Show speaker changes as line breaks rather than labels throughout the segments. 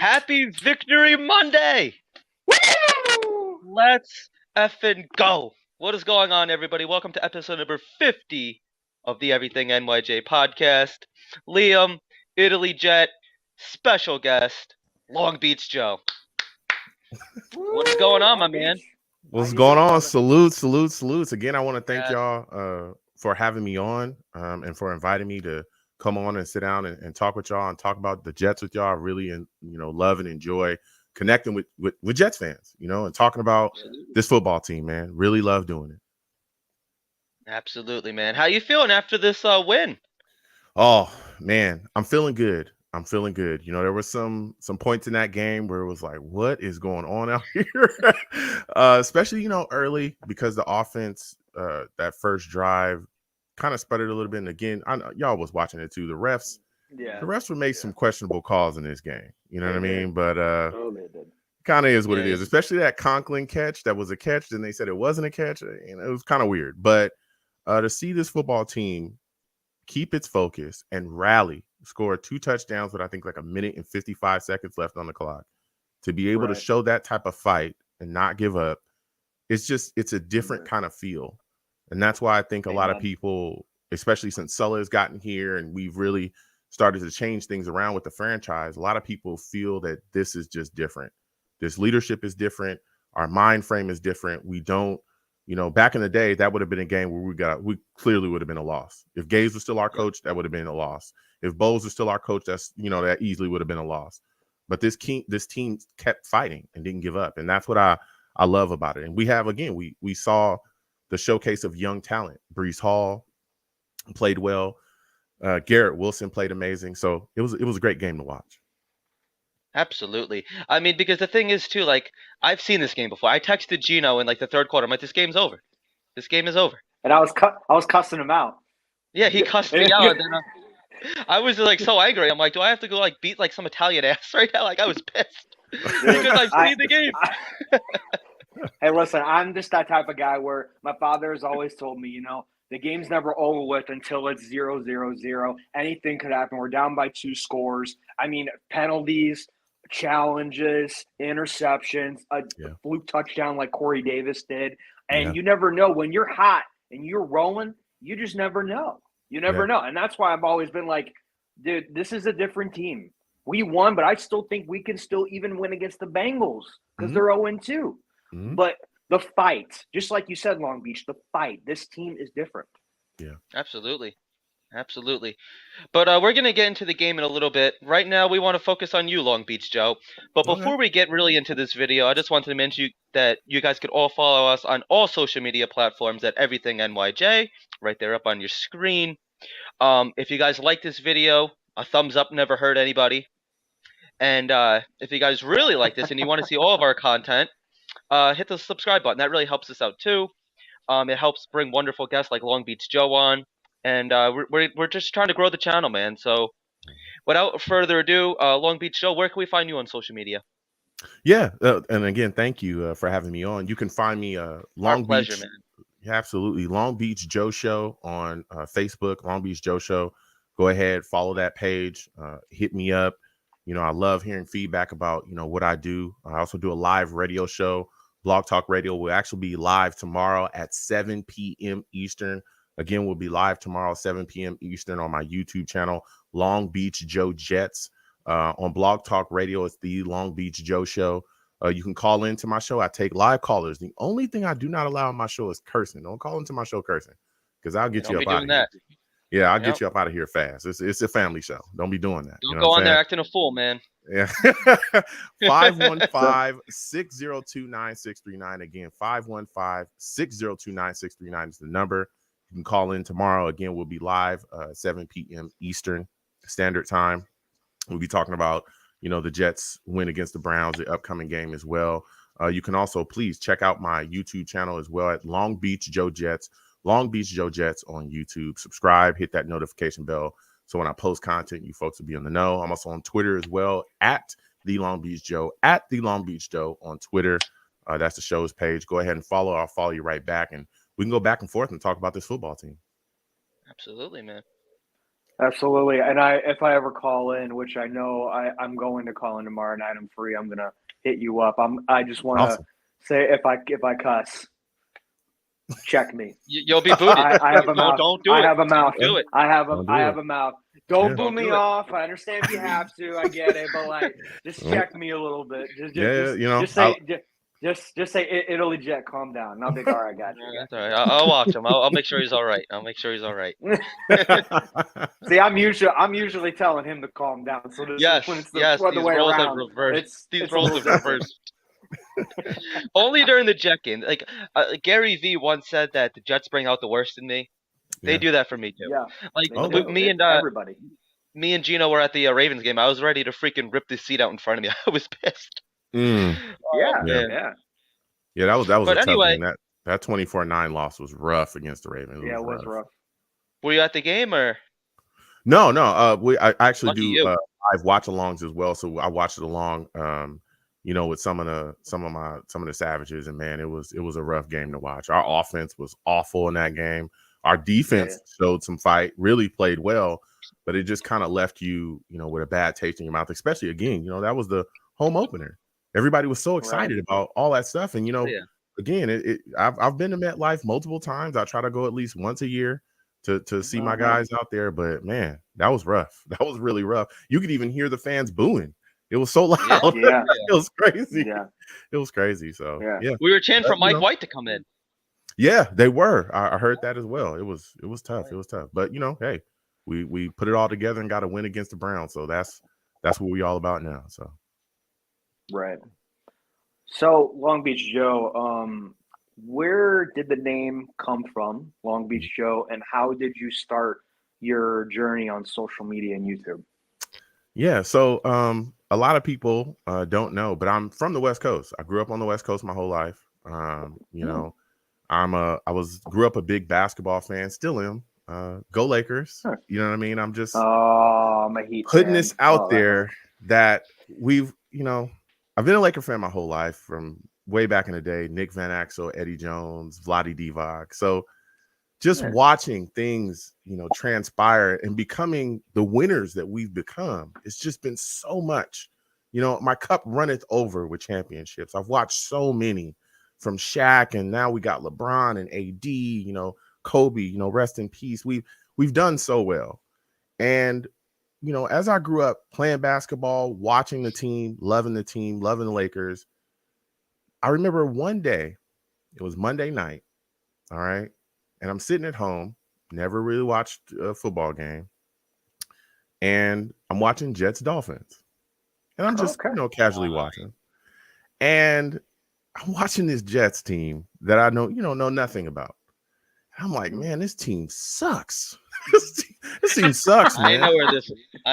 Happy Victory Monday!
Woo!
Let's effing go! What is going on, everybody? Welcome to episode number 50 of the Everything NYJ Podcast. Liam, Italy Jet, special guest, Long Beach Joe. What is going on, my man?
What's going on? Salutes. Again, I want to thank y'all for having me on and for inviting me to come on and sit down and talk with y'all and talk about the Jets with y'all. I really, love and enjoy connecting with Jets fans, and talking about this football team, man. Really love doing it.
Absolutely, man. How you feeling after this win?
Oh, man, I'm feeling good. There were some points in that game where it was like, what is going on out here? Especially, early, because the offense, that first drive kind of sputtered a little bit. And again, y'all was watching it too. The refs would make some questionable calls in this game. You know what I mean? But kind of is what it is, especially that Conklin catch. That was a catch. Then they said it wasn't a catch. It was kind of weird. But to see this football team keep its focus and rally, score 2 touchdowns with I think like 1 minute and 55 seconds left on the clock, to be able to show that type of fight and not give up, it's a different kind of feel. And that's why I think a lot of people, especially since Sulla has gotten here and we've really started to change things around with the franchise, a lot of people feel that this is just different. This leadership is different. Our mind frame is different. We don't, back in the day, that would have been a game where we clearly would have been a loss. If Gaze was still our coach, that would have been a loss. If Bowles was still our coach, that easily would have been a loss. But this team kept fighting and didn't give up. And that's what I love about it. And we have, again, we saw the showcase of young talent. Breece Hall played well. Garrett Wilson played amazing. So it was a great game to watch.
Absolutely. I mean, because the thing is, too, like, I've seen this game before. I texted Gino in, like, the third quarter. I'm like, this game's over. This game is over.
And I was cussing him out.
Yeah, he cussed me out. And then I was, like, so angry. I'm like, do I have to go, like, beat, like, some Italian ass right now? Like, I was pissed. Because I've seen the game.
Hey, listen, I'm just that type of guy where my father has always told me, the game's never over with until it's 0-0-0. Anything could happen. We're down by 2 scores. I mean, penalties, challenges, interceptions, a fluke touchdown like Corey Davis did. And you never know. When you're hot and you're rolling, you just never know. You never know. And that's why I've always been like, dude, this is a different team. We won, but I still think we can still even win against the Bengals because they're 0-2. Mm-hmm. But the fight, just like you said, Long Beach, the fight, this team is different.
Yeah, absolutely. But we're going to get into the game in a little bit. Right now, we want to focus on you, Long Beach Joe. But before we get really into this video, I just wanted to mention that you guys could all follow us on all social media platforms at Everything NYJ, right there up on your screen. If you guys like this video, a thumbs up never hurt anybody. And if you guys really like this and you want to see all of our content, hit the subscribe button. That really helps us out too. It helps bring wonderful guests like Long Beach Joe on, and we're just trying to grow the channel, man. So, without further ado, Long Beach Joe, where can we find you on social media?
Yeah, and again, thank you for having me on. You can find me Long Beach.
Pleasure, man.
Yeah, absolutely, Long Beach Joe Show on Facebook. Long Beach Joe Show. Go ahead, follow that page. Hit me up. I love hearing feedback about, what I do. I also do a live radio show. Blog Talk Radio will actually be live tomorrow at 7 p.m. Eastern. Again, we'll be live tomorrow, 7 p.m. Eastern on my YouTube channel, Long Beach Joe Jets. On Blog Talk Radio, it's the Long Beach Joe Show. You can call into my show. I take live callers. The only thing I do not allow on my show is cursing. Don't call into my show cursing because I'll get you up out of here. Yeah, I'll get you up out of here fast. It's a family show. Don't be doing that.
Don't go on there acting a fool, man.
Yeah. 515-602-9639. Again, 515-602-9639 is the number. You can call in tomorrow. Again, we'll be live 7 p.m. Eastern Standard Time. We'll be talking about, the Jets win against the Browns, the upcoming game as well. You can also please check out my YouTube channel as well at Long Beach Joe Jets. Long Beach Joe Jets on YouTube. Subscribe, hit that notification bell. So when I post content, you folks will be on the know. I'm also on Twitter as well at The Long Beach Joe, at The Long Beach Joe on Twitter. That's the show's page. Go ahead and follow. I'll follow you right back. And we can go back and forth and talk about this football team.
Absolutely, man.
Absolutely. And if I ever call in, which I know I'm going to call in tomorrow night, I'm free. I'm gonna hit you up. I just want to
Awesome.
say if I cuss, check me.
You'll be booted.
I have a mouth.
Don't do
I
it.
have a mouth.
Don't do it.
Don't
I
do
have
it.
a mouth. Don't
Yeah.
boo
Don't
me
do it.
off. I understand if you have to. I get it, but like, just
Well,
check me a little bit.
yeah, you know,
Just say just say Italy Jet. Calm down. And I'll be like, all right, I got you.
That's all right. I'll watch him. I'll make sure he's all right. I'll make sure he's all right.
See, I'm usually telling him to calm down. So
Yes,
when it's the
yes.
other
These
way
roles have
around,
reversed. These
it's a
roles
little
have
different.
reversed. Only during the Jet game. Like Gary V once said that the Jets bring out the worst in me. They
Yeah.
do that for me too.
Yeah,
Like
they
Oh,
do.
me and
Everybody.
me and Gino were at the Ravens game. I was ready to freaking rip the seat out in front of me. I was pissed.
Mm.
Yeah,
man.
Yeah, that was
But
a tough
anyway,
game. That 24-9 loss was rough against the Ravens.
yeah, it was rough.
were you at the game or?
No. I actually
Lucky
do
you.
live watch alongs as well. So I watched it along, with some of the Savages, and man, it was a rough game to watch. Our offense was awful in that game. Our defense showed some fight, really played well, but it just kind of left you, with a bad taste in your mouth. Especially again, that was the home opener. Everybody was so excited about all that stuff, and again, I've been to MetLife multiple times. I try to go at least once a year to see my guys out there, but man, that was rough. That was really rough. You could even hear the fans booing. It was so loud.
Yeah.
It was crazy.
Yeah.
It was crazy. So yeah.
We were chanting for Mike White to come in.
Yeah, they were. I heard that as well. It was tough. It was tough. But hey, we put it all together and got a win against the Browns. So that's what we all about now. So
right. So Long Beach Joe, where did the name come from, Long Beach Joe, and how did you start your journey on social media and YouTube?
Yeah, so a lot of people don't know, but I'm from the West Coast. I grew up on the West Coast my whole life. Grew up a big basketball fan, still am. Go Lakers.
Huh.
You know what I mean? I'm just
I'm a Heat
putting
fan.
this out there that I've been a Laker fan my whole life from way back in the day. Nick Van Exel, Eddie Jones, Vlade Divac. So just watching things, transpire and becoming the winners that we've become, it's just been so much. My cup runneth over with championships. I've watched so many from Shaq, and now we got LeBron and AD, Kobe, rest in peace. We've done so well. And, as I grew up playing basketball, watching the team, loving the Lakers, I remember one day, it was Monday night, all right, and I'm sitting at home, never really watched a football game, and I'm watching Jets Dolphins, and I'm just casually watching, and I'm watching this Jets team that I know nothing about. And I'm like, man, this team sucks. This team sucks, man.
I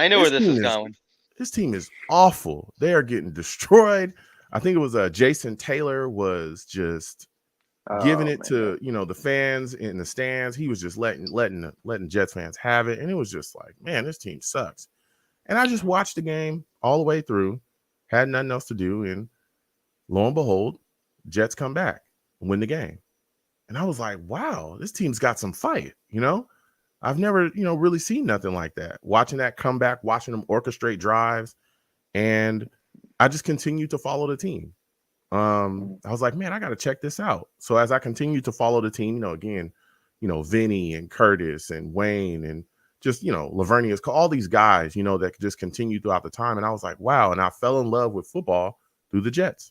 know where this is going.
This team is awful. They are getting destroyed. I think it was Jason Taylor was just giving it to the fans in the stands. He was just letting Jets fans have it, and it was just like, man, this team sucks. And I just watched the game all the way through, had nothing else to do, and lo and behold, Jets come back and win the game. And I was like, wow, this team's got some fight. I've never really seen nothing like that. Watching that comeback, watching them orchestrate drives, and I just continued to follow the team. I was like, man, I got to check this out. So as I continued to follow the team, again, Vinny and Curtis and Wayne and just, Lavernius, all these guys, that just continued throughout the time. And I was like, wow. And I fell in love with football through the Jets.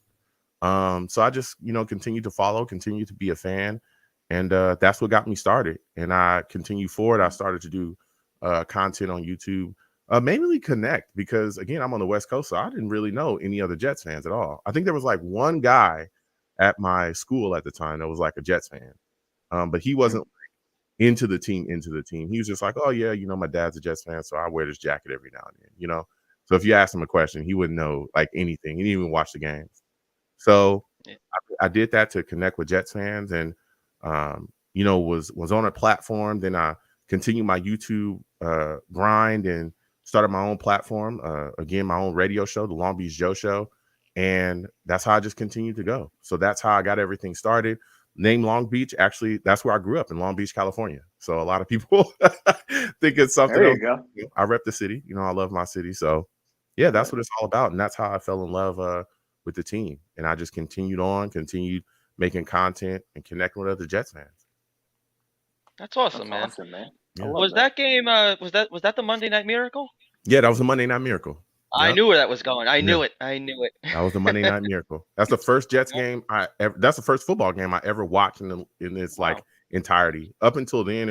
So I just, continued to follow, continued to be a fan. And that's what got me started. And I continued forward. I started to do content on YouTube. Mainly connect because, again, I'm on the West Coast, so I didn't really know any other Jets fans at all. I think there was like one guy at my school at the time that was like a Jets fan, but he wasn't into the team. He was just like, oh, yeah, my dad's a Jets fan, so I wear this jacket every now and then, So if you ask him a question, he wouldn't know like anything. He didn't even watch the games. So I did that to connect with Jets fans and, was on a platform. Then I continued my YouTube grind and started my own platform, again, my own radio show, the Long Beach Joe Show. And that's how I just continued to go. So that's how I got everything started. Name Long Beach, actually, that's where I grew up in Long Beach, California. So a lot of people think it's something
There
else.
you go.
I rep the city. I love my city. So yeah, that's
Right.
what it's all about. And that's how I fell in love with the team. And I just continued making content and connecting with other Jets fans.
That's awesome,
That's
man.
awesome, man.
Yeah.
I love
Was that game? Was that the Monday Night Miracle?
Yeah, that was a Monday Night Miracle.
I
Yep.
knew where that was going. I
Yeah.
knew it. I knew it.
That was the Monday Night Miracle. That's the first Jets
Yep.
game that's the first football game I ever watched in its
Wow.
like entirety. Up until then,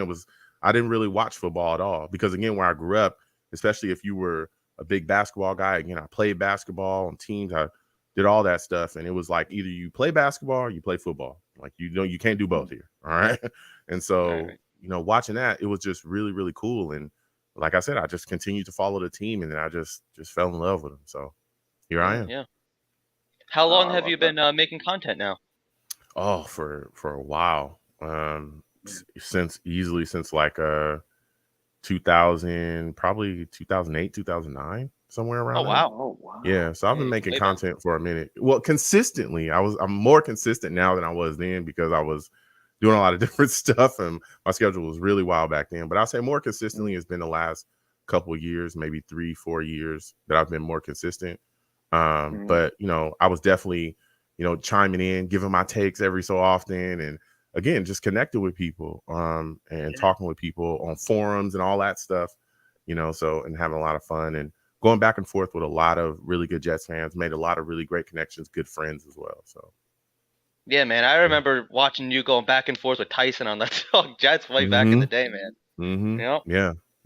I didn't really watch football at all because again, where I grew up, especially if you were a big basketball guy, again, I played basketball on teams. I did all that stuff, and it was like either you play basketball or you play football. Like you can't do both here. All right, and so
Right.
watching that, it was just really really cool. And like I said, I just continued to follow the team, and then I just fell in love with them. So here I am.
Yeah. How long
I
have
love
you been making content now?
Oh, for a while. Since like 2000, probably 2008, 2009, somewhere around
Oh
there.
wow.
Oh wow.
Yeah, so I've
Yeah,
been making
way back.
content for a minute. Well, consistently. I'm more consistent now than I was then because I was doing a lot of different stuff and my schedule was really wild back then. But I'll say more consistently has been the last couple of years, maybe 3-4 years that I've been more consistent. But I was definitely, chiming in, giving my takes every so often, and again, just connecting with people, and talking with people on forums and all that stuff, so and having a lot of fun and going back and forth with a lot of really good Jets fans, made a lot of really great connections, good friends as well. So
Yeah, man. I remember watching you going back and forth with Tyson on that Talk Jets way back in the day, man.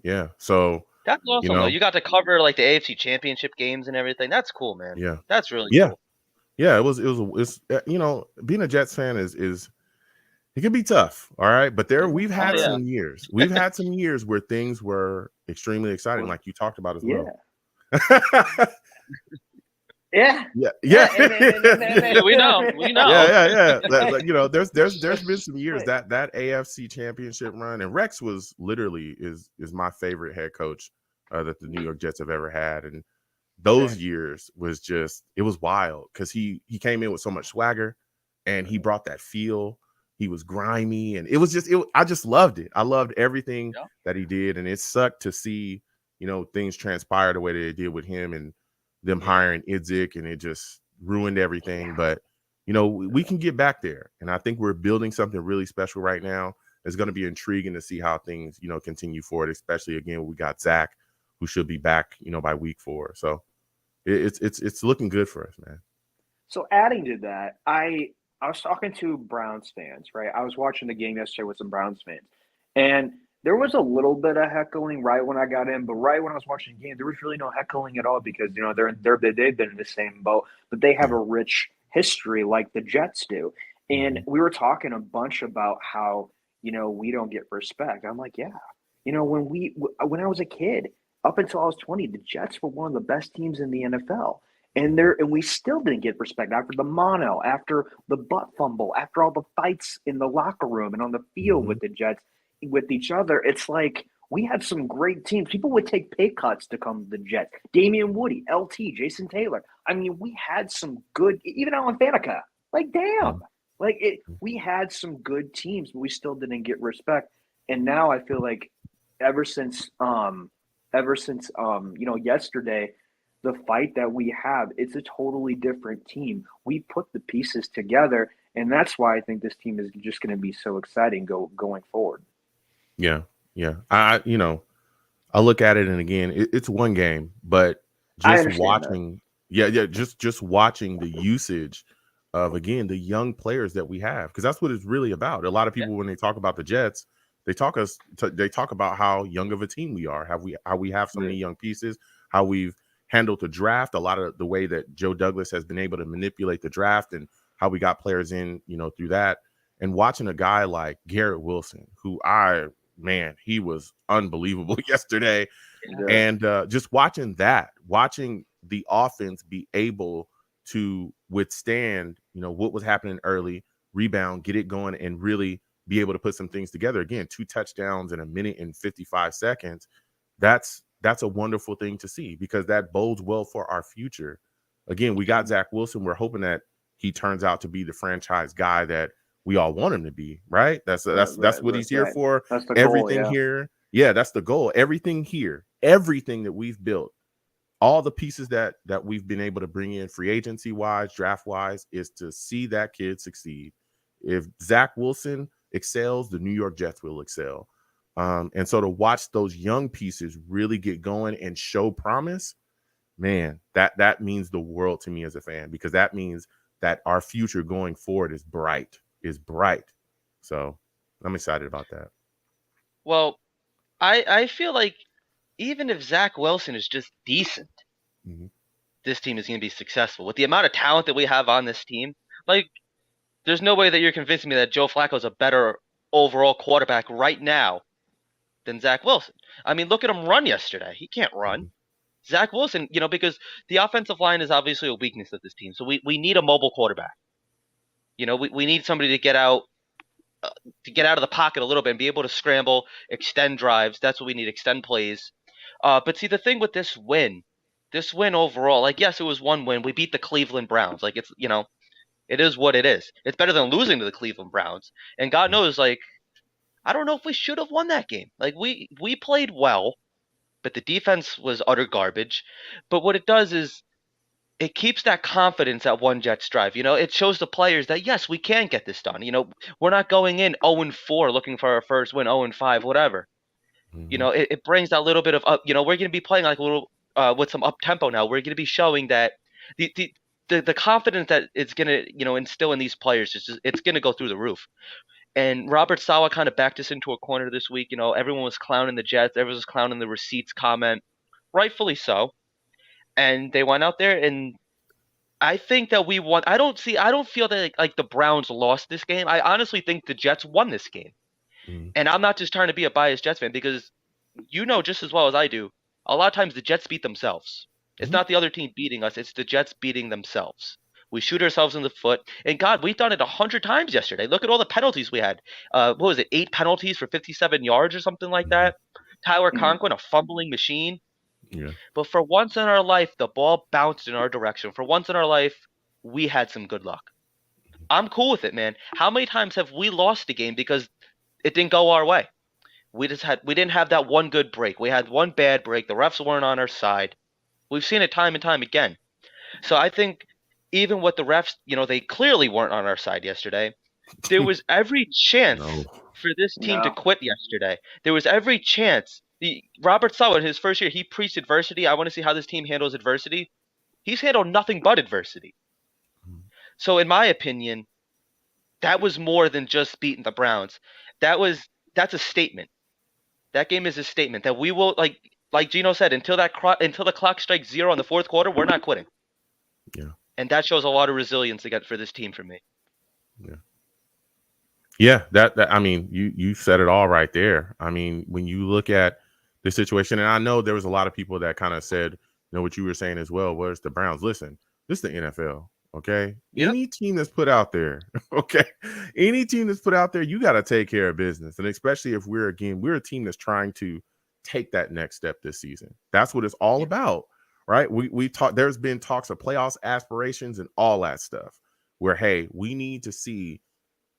Yeah. So
That's awesome though. You got to cover like the AFC Championship games and everything. That's cool, man.
Yeah.
That's really cool.
Yeah, it's being a Jets fan is it can be tough, all right. But we've had some years. We've had some years where things were extremely exciting, like you talked about as well.
Yeah.
Yeah.
We know.
Yeah. There's been some years that AFC Championship run, and Rex was literally is my favorite head coach that the New York Jets have ever had, and those years was just, it was wild because he came in with so much swagger, and he brought that feel. He was grimy, and it was just I just loved it. I loved everything that he did, and it sucked to see things transpire the way that it did with him and them hiring Idzik, and it just ruined everything. But we can get back there, and I think we're building something really special right now. It's going to be intriguing to see how things continue forward, especially again we got Zach, who should be back by week 4. So it's looking good for us, man.
So adding to that, I was talking to Browns fans, right? I was watching the game yesterday with some Browns fans, and there was a little bit of heckling right when I got in, but right when I was watching the game, there was really no heckling at all because they've been in the same boat, but they have a rich history like the Jets do. And we were talking a bunch about how we don't get respect. I'm like, when I was a kid, up until I was 20, the Jets were one of the best teams in the NFL. And we still didn't get respect after the mono, after the butt fumble, after all the fights in the locker room and on the field with the Jets, with each other. It's like we had some great teams. People would take pay cuts to come to the Jets. Damian Woody, LT, Jason Taylor. I mean, we had some good, even Alan Faneca. Like, damn. We had some good teams, but we still didn't get respect. And now I feel like ever since yesterday, the fight that we have, it's a totally different team. We put the pieces together, and that's why I think this team is just going to be so exciting going forward.
Yeah. I look at it, and again, it's one game, but just watching, just watching the usage of, again, the young players that we have, because that's what it's really about. A lot of people, when they talk about the Jets, they talk about how young of a team we are, how we have so many young pieces, how we've handled the draft, a lot of the way that Joe Douglas has been able to manipulate the draft, and how we got players in, through that. And watching a guy like Garrett Wilson, who he was unbelievable yesterday. And just watching the offense be able to withstand, what was happening early, rebound, get it going, and really be able to put some things together. Again, 2 touchdowns in a minute and 55 seconds. That's a wonderful thing to see, because that bodes well for our future. Again, we got Zach Wilson. We're hoping that he turns out to be the franchise guy that we all want him to be, right? That's what he's here
Right.
for.
That's the
Everything
goal,
here. Yeah, that's the goal. Everything here, everything that we've built, all the pieces that we've been able to bring in free agency wise, draft wise, is to see that kid succeed. If Zach Wilson excels, the New York Jets will excel. And so to watch those young pieces really get going and show promise, man, that means the world to me as a fan, because that means that our future going forward is bright. So I'm excited about that.
Well, I feel like even if Zach Wilson is just decent, this team is going to be successful. With the amount of talent that we have on this team, like, there's no way that you're convincing me that Joe Flacco is a better overall quarterback right now than Zach Wilson. I mean, look at him run yesterday. He can't run. Zach Wilson, because the offensive line is obviously a weakness of this team. So we need a mobile quarterback. We need somebody to get out of the pocket a little bit and be able to scramble, extend drives. That's what we need, extend plays. But see, the thing with this win overall, like, yes, it was one win. We beat the Cleveland Browns. Like, it's, it is what it is. It's better than losing to the Cleveland Browns. And God knows, like, I don't know if we should have won that game. Like, we played well, but the defense was utter garbage. But what it does is it keeps that confidence at one Jets drive. It shows the players that, yes, we can get this done. We're not going in 0-4 looking for our first win, 0-5, whatever. It brings that little bit of up. We're going to be playing like a little with some up tempo now. We're going to be showing that the confidence that it's going to instill in these players it's going to go through the roof. And Robert Saleh kind of backed us into a corner this week. Everyone was clowning the Jets. Everyone was clowning the receipts comment, rightfully so. And they went out there, and I think that we won. I don't feel that like the Browns lost this game. I honestly think the Jets won this game. And I'm not just trying to be a biased Jets fan, because just as well as I do, a lot of times the Jets beat themselves. It's not the other team beating us. It's the Jets beating themselves. We shoot ourselves in the foot. And God, we've done it 100 times yesterday. Look at all the penalties we had. What was it? 8 penalties for 57 yards or something like that. Tyler Conklin, a fumbling machine.
Yeah.
But for once in our life, the ball bounced in our direction. For once in our life, we had some good luck. I'm cool with it, man. How many times have we lost a game because it didn't go our way? We didn't have that one good break. We had one bad break. The refs weren't on our side. We've seen it time and time again. So I think even with the refs, they clearly weren't on our side yesterday. There was every chance for this team to quit yesterday. There was every chance. Robert Saleh, in his first year, he preached adversity. I want to see how this team handles adversity. He's handled nothing but adversity. So in my opinion, that was more than just beating the Browns. That's a statement. That game is a statement that we will, like Gino said, until the clock strikes 0 in the fourth quarter, we're not quitting.
Yeah.
And that shows a lot of resilience again for this team for me.
Yeah. Yeah, that I mean, you said it all right there. I mean, when you look at the situation, and I know there was a lot of people that kind of said, what you were saying as well, where's the Browns? Listen, this is the NFL, okay? Yep. Any team that's put out there, okay? Any team that's put out there, you got to take care of business. And especially if we're a team that's trying to take that next step this season. That's what it's all about, right? We talked, there's been talks of playoffs, aspirations, and all that stuff where, hey, we need to see,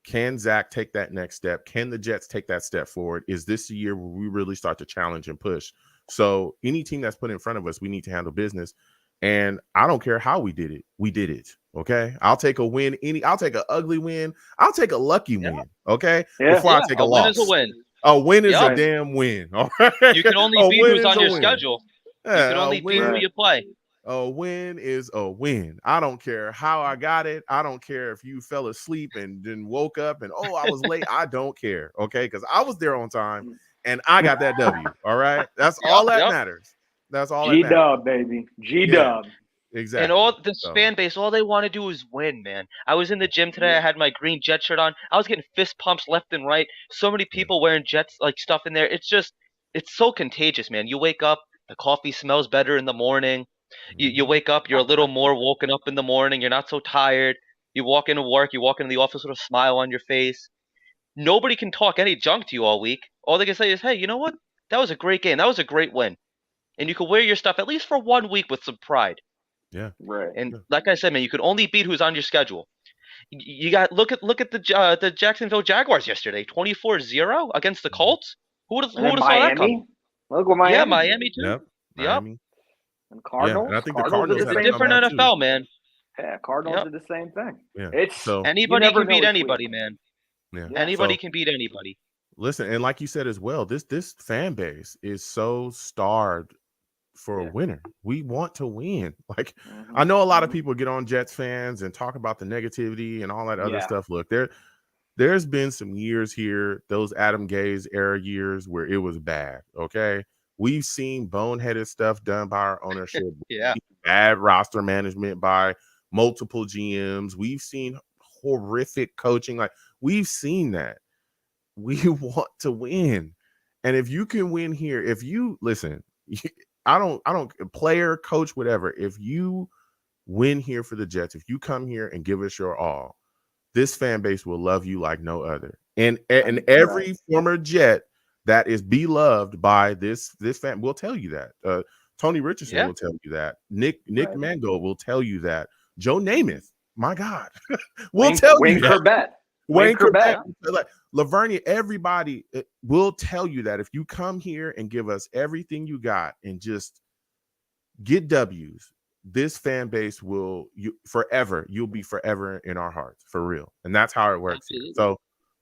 can Zach take that next step? Can the Jets take that step forward? Is this the year where we really start to challenge and push? So any team that's put in front of us, we need to handle business. And I don't care how we did it. We did it. Okay. I'll take a win. I'll take an ugly win. I'll take a lucky win. Okay. Before I take a loss.
Win is a win.
A win is a damn win. All right.
You can only beat who's on your schedule. Yeah, you can only beat who you play.
A win is a win. I don't care how I got it. I don't care if you fell asleep and then woke up and, I was late. I don't care. Okay. Because I was there on time and I got that W. All right. That's all that matters. That's all that matters.
G-Dub, baby. G-Dub.
Yeah, exactly.
And all this fan base, all they want to do is win, man. I was in the gym today. I had my green Jet shirt on. I was getting fist pumps left and right. So many people wearing Jets stuff in there. It's so contagious, man. You wake up, the coffee smells better in the morning. You wake up, you're a little more woken up in the morning. You're not so tired. You walk into work, you walk into the office with a smile on your face. Nobody can talk any junk to you all week. All they can say is, hey, you know what? That was a great game. That was a great win. And you can wear your stuff at least for 1 week with some pride.
Yeah.
Right.
And like I said, man, you can only beat who's on your schedule. You got look at the Jacksonville Jaguars yesterday, 24-0 against the Colts. Who would have
And then
saw that coming?
Miami. Look what
Yeah,
Miami.
Miami too.
Yep,
Yep.
Miami.
And
Yeah, and I
Cardinals.
think the
Cardinals
Cardinals
did
It's
the
a
had a
same thing.
different
comeback too.
NFL, man.
Yeah, Cardinals
Yep.
did the same thing.
Yeah.
It's
So
you
Anybody
never
can
know
beat
which
anybody,
week.
man.
yeah.
Yeah.
Anybody
So
can beat anybody.
listen, and like you said as well, this fan base is so starved for a
Yeah.
winner. We want to win. Like
Mhm,
I know a lot of
mhm.
people get on Jets fans and talk about the negativity and all that other
Yeah.
stuff. Look, there's been some years here, those Adam Gase era years where it was bad. Okay. We've seen boneheaded stuff done by our ownership,
Yeah.
bad roster management by multiple GMs. We've seen horrific coaching. Like we've seen that. We want to win. And if you can win here, if you listen, I don't player, coach, whatever. If you win here for the Jets, if you come here and give us your all, this fan base will love you like no other. And every
Right.
former Jet that is beloved by this fan will tell you that. Tony Richardson
Yeah.
will tell you that. Nick
Right.
Mango will tell you that. Joe Namath, my God, will tell
Wayne
you that.
Corbett.
Wayne Corbett,
Yeah.
like Lavernia, everybody will tell you that if you come here and give us everything you got and just get W's, this fan base will you'll be forever in our hearts for real. And that's how it works here.
Absolutely.
So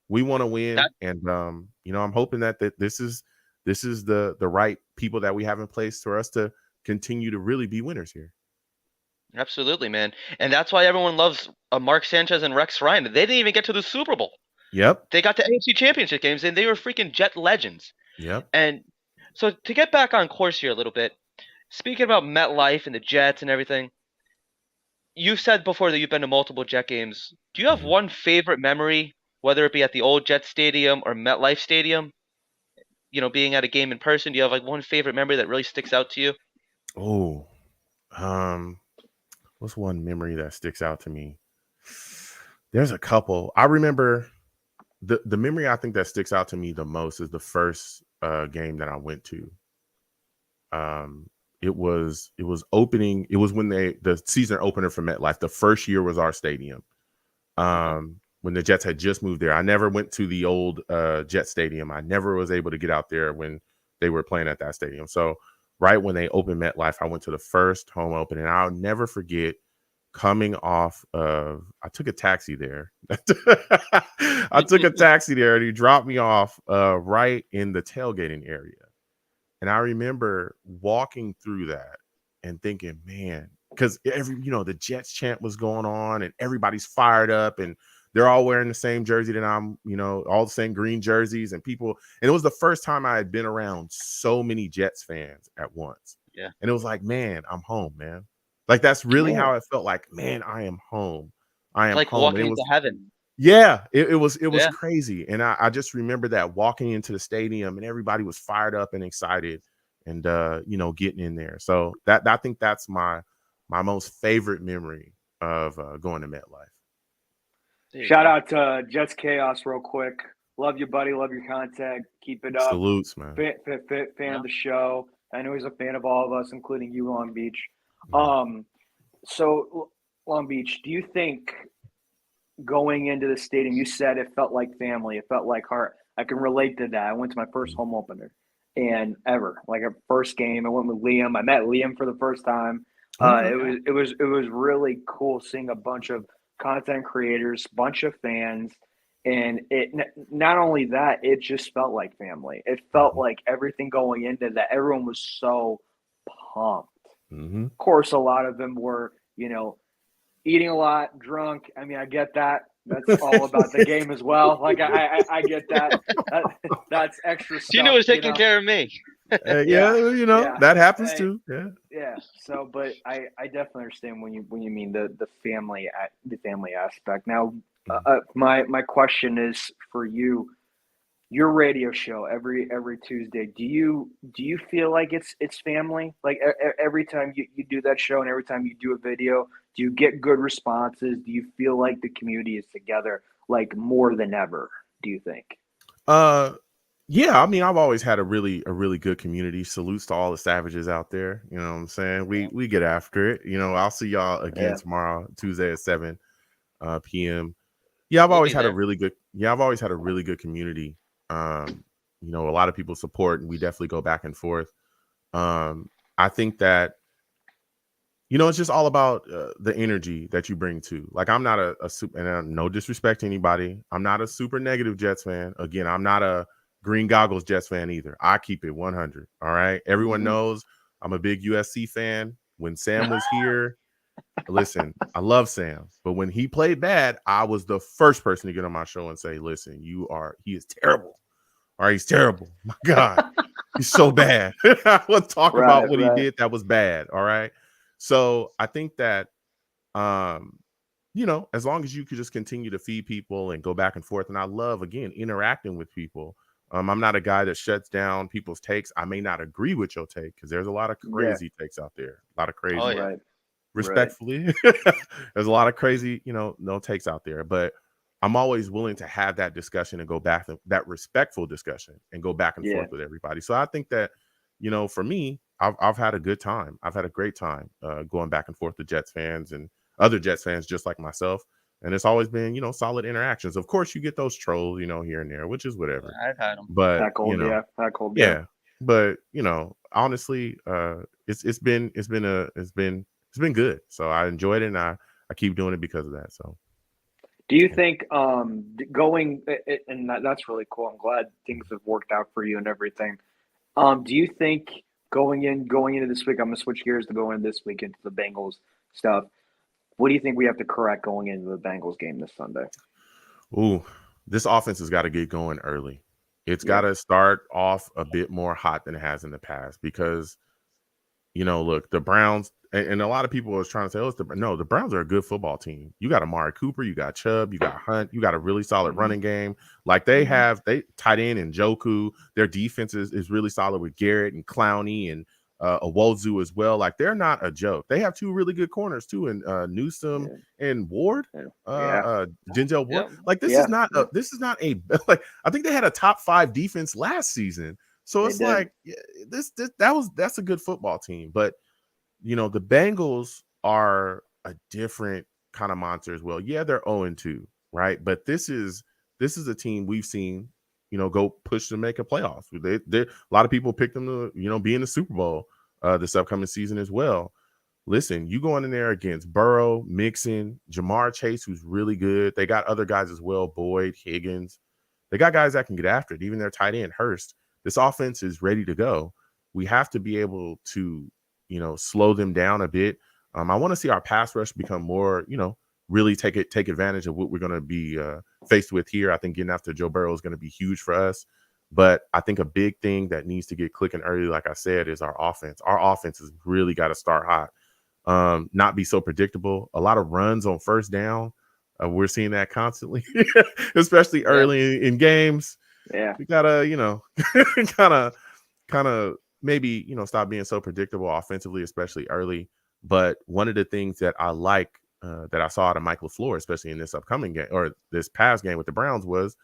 we want to win.
That-
And I'm hoping that this is the right people that we have in place for us to continue to really be winners here.
Absolutely, man. And that's why everyone loves Mark Sanchez and Rex Ryan. They didn't even get to the Super Bowl.
Yep.
They got to AFC Championship games, and they were freaking Jet legends.
Yep.
And so to get back on course here a little bit, speaking about MetLife and the Jets and everything, you've said before that you've been to multiple Jet games. Do you have
Mhm.
one favorite memory, whether it be at the old Jet Stadium or MetLife Stadium? Being at a game in person, do you have like one favorite memory that really sticks out to you?
Oh, what's one memory that sticks out to me? There's a couple. I remember the memory I think that sticks out to me the most is the first game that I went to. It was opening. It was when the season opener for MetLife. The first year was our stadium. When the Jets had just moved there. I never went to the old Jet Stadium. I never was able to get out there when they were playing at that stadium. So right when they opened MetLife, I went to the first home opening. I'll never forget coming off of, I took a taxi there. I took a taxi there and he dropped me off right in the tailgating area. And I remember walking through that and thinking, man, because the Jets chant was going on and everybody's fired up and they're all wearing the same jersey that I'm, all the same green jerseys and people. And it was the first time I had been around so many Jets fans at once.
Yeah.
And it was like, man, I'm home, man. Like, that's really how it felt like, man, I am home. I am
like
home.
walking into heaven.
Yeah, it was
Yeah.
crazy. And I just remember that walking into the stadium and everybody was fired up and excited and, getting in there. So I think that's my most favorite memory of going to MetLife.
Shout out to Jets Chaos real quick. Love you, buddy. Love your content. Keep it up.
Salutes, man.
Fan of the show. I know he's a fan of all of us, including you, Long Beach. So Long Beach, do you think going into the stadium, you said it felt like family, it felt like heart. I can relate to that. I went to my first home opener and ever, like a first game. I went with Liam. I met Liam for the first time. It was really cool seeing a bunch of content creators, bunch of fans, and it not only that, it just felt like family. It felt like everything going into that. Everyone was so pumped.
Mm-hmm.
Of course, a lot of them were, eating a lot, drunk. I mean, I get that. That's all about the game as well. Like I get that. That's extra stuff.
Gino was taking care of me.
That happens too. Yeah.
Yeah. So, but I definitely understand when you mean the family aspect. Now, my question is for you. Your radio show every Tuesday. Do you feel like it's family? Like every time you do that show and every time you do a video, do you get good responses? Do you feel like the community is together like more than ever? Do you think?
Yeah, I mean, I've always had a really good community. Salutes to all the savages out there. You know what I'm saying? We get after it. I'll see y'all again tomorrow, Tuesday at 7 p.m. Yeah,
We'll be there.
I've always had a really good community. Um, a lot of people support, and we definitely go back and forth. I think that it's just all about the energy that you bring to. Like, I'm not a super, and no disrespect to anybody, I'm not a super negative Jets fan. Again, I'm not a green goggles Jets fan either. I keep it 100. All right, everyone
Mhm.
knows I'm a big USC fan. When Sam was here, listen, I love Sam, but when he played bad, I was the first person to get on my show and say, listen, he is terrible. All right, he's terrible. My God, he's so bad. Let's talk about
Right,
what he
right.
did that was bad. All right. So I think that, um, as long as you could just continue to feed people and go back and forth, and I love, again, interacting with people. I'm not a guy that shuts down people's takes. I may not agree with your take because there's a lot of
Yeah.
crazy takes out there, a lot of
Oh
crazy
yeah.
Right. Right.
respectfully. There's a lot of crazy, no takes out there, but I'm always willing to have that discussion and go back to that respectful discussion and go back and
Yeah.
forth with everybody. So I think that, for me, I've had a good time. I've had a great time going back and forth with Jets fans and other Jets fans just like myself. And it's always been, solid interactions. Of course, you get those trolls, here and there, which is whatever.
I've had them.
But,
Heckled. Yeah. Heckled. Yeah.
yeah. But, honestly, it's been good. So I enjoyed it, and I keep doing it because of that. So
Do you
yeah.
think and that's really cool. I'm glad things have worked out for you and everything. Do you think going into this week, I'm gonna switch gears to go into this week into the Bengals stuff. What do you think we have to correct going into the Bengals game this Sunday?
Ooh, this offense has got to get going early. It's got
Yeah.
to start off a bit more hot than it has in the past because look, the Browns, and a lot of people was trying to say, oh, the Browns are a good football team. You got Amari Cooper, you got Chubb, you got Hunt, you got a really solid
Hmm.
running game. Like they tight end and Joku. Their defense is really solid with Garrett and Clowney and Awozu as well. Like they're not a joke. They have two really good corners too, and Newsome
Yeah.
and Ward,
Yeah.
Denzel Ward.
Yep.
Like
Yeah.
this is not a like. I think they had a top 5 defense last season. So
They
it's
did.
like that's a good football team. But the Bengals are a different kind of monster as well. Yeah, they're 0-2, right? But this is a team we've seen, go push to make a playoffs. A lot of people picked them to, be in the Super Bowl this upcoming season as well. Listen, you going in there against Burrow, Mixon, Jamar Chase, who's really good. They got other guys as well, Boyd, Higgins. They got guys that can get after it. Even their tight end, Hurst. This offense is ready to go. We have to be able to, slow them down a bit. I want to see our pass rush become more, really take advantage of what we're going to be faced with here. I think getting after Joe Burrow is going to be huge for us. But I think a big thing that needs to get clicking early, like I said, is our offense. Our offense has really got to start hot. Not be so predictable. A lot of runs on first down. We're seeing that constantly, especially
Yeah.
early in games.
Yeah.
We gotta, kind of maybe, stop being so predictable offensively, especially early. But one of the things that I like that I saw out of Mike LaFleur, especially in this upcoming game or this past game with the Browns, was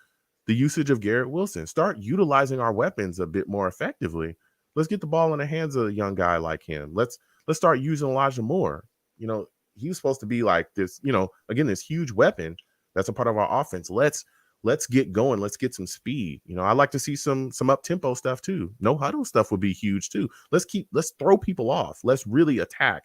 the usage of Garrett Wilson. Start utilizing our weapons a bit more effectively. Let's get the ball in the hands of a young guy like him. Let's start using Elijah Moore. He was supposed to be like this, again, this huge weapon that's a part of our offense. Let's get going. Let's get some speed. I'd like to see some up tempo stuff too. No huddle stuff would be huge too. Let's throw people off. Let's really attack.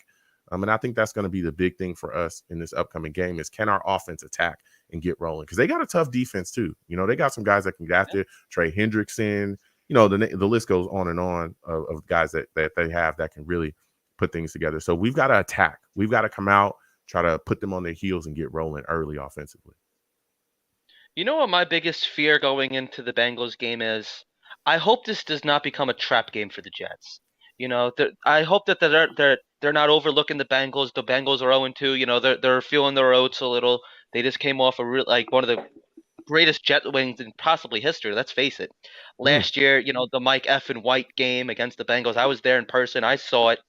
And I think that's going to be the big thing for us in this upcoming game is can our offense attack and get rolling? Because they got a tough defense too. They got some guys that can get after Trey Hendrickson. The list goes on and on of guys that they have that can really put things together. So we've got to attack. We've got to come out, try to put them on their heels and get rolling early offensively.
You know what my biggest fear going into the Bengals game is? I hope this does not become a trap game for the Jets. I hope that they're not overlooking the Bengals. The Bengals are 0-2. They're feeling their oats a little. They just came off one of the greatest Jet wings in possibly history. Let's face it. Last year, the Mike F and White game against the Bengals. I was there in person. I saw it.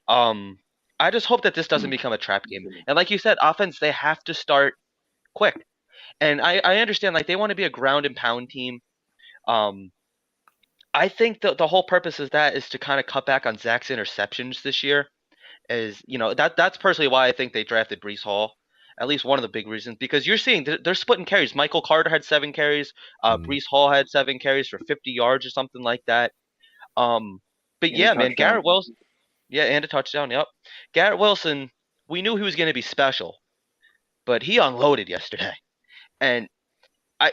Um, I just hope that this doesn't become a trap game. And like you said, offense, they have to start quick. And I understand, like, they want to be a ground and pound team. Um, I think the whole purpose of that is to kind of cut back on Zach's interceptions this year. That's personally why I think they drafted Brees Hall. At least one of the big reasons, because you're seeing they're splitting carries. Michael Carter had 7 carries.
Mhm.
Brees Hall had 7 carries for 50 yards or something like that. But
And a
yeah, man,
touchdown.
Garrett Wilson. Yeah, and a touchdown. Yep. Garrett Wilson, we knew he was going to be special, but he unloaded yesterday. And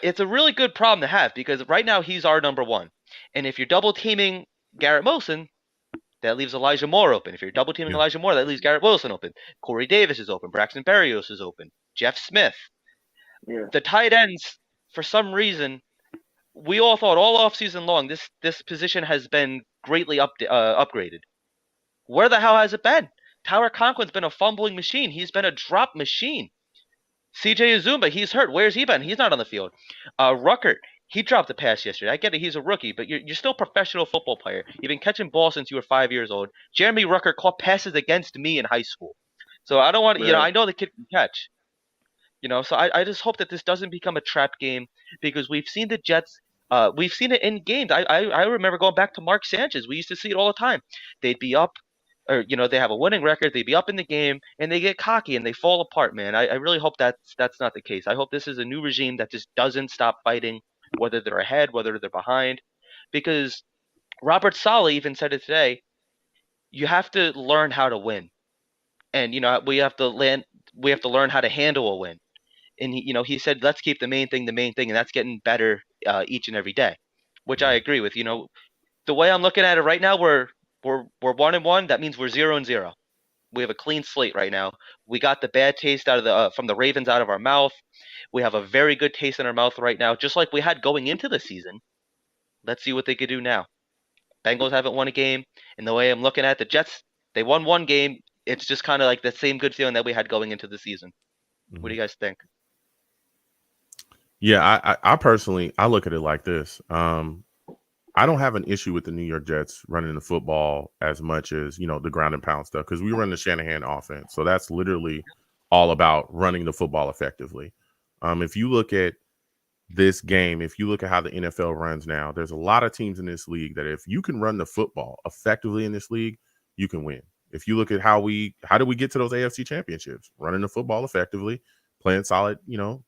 it's a really good problem to have because right now he's our number one. And if you're double teaming Garrett Wilson, that leaves Elijah Moore open. If you're double teaming
Yeah.
Elijah Moore, that leaves Garrett Wilson open. Corey Davis is open. Braxton Berrios is open. Jeff Smith.
Yeah.
The tight ends, for some reason, we all thought all offseason long this position has been greatly upgraded. Where the hell has it been? Tyler Conklin's been a fumbling machine. He's been a drop machine. CJ Azumba, he's hurt. Where's he been? He's not on the field. Ruckert, he dropped a pass yesterday. I get it, he's a rookie, but you're still a professional football player. You've been catching balls since you were 5 years old. Jeremy Ruckert caught passes against me in high school. So I don't want to, I know the kid can catch. So I just hope that this doesn't become a trap game because we've seen the Jets. We've seen it in games. I remember going back to Mark Sanchez. We used to see it all the time. They'd be up, or they have a winning record. They'd be up in the game, and they get cocky and they fall apart. Man, I really hope that's not the case. I hope this is a new regime that just doesn't stop fighting, whether they're ahead, whether they're behind, because Robert Saleh even said it today. You have to learn how to win, and we have to learn how to handle a win. And he said, let's keep the main thing, and that's getting better each and every day, which I agree with. The way I'm looking at it right now, we're 1-1. That means we're 0-0. We have a clean slate right now. We got the bad taste out of the from the Ravens out of our mouth. We have a very good taste in our mouth right now, just like we had going into the season. Let's see what they could do now. Bengals haven't won a game, and the way I'm looking at the Jets, they won one game. It's just kind of like the same good feeling that we had going into the season. What do you guys think?
Yeah, I personally, I look at it like this. I don't have an issue with the New York Jets running the football as much as, the ground and pound stuff, because we run the Shanahan offense. So that's literally all about running the football effectively. If you look at this game, if you look at how the NFL runs now, there's a lot of teams in this league that if you can run the football effectively in this league, you can win. If you look at how did we get to those AFC championships? Running the football effectively, playing solid,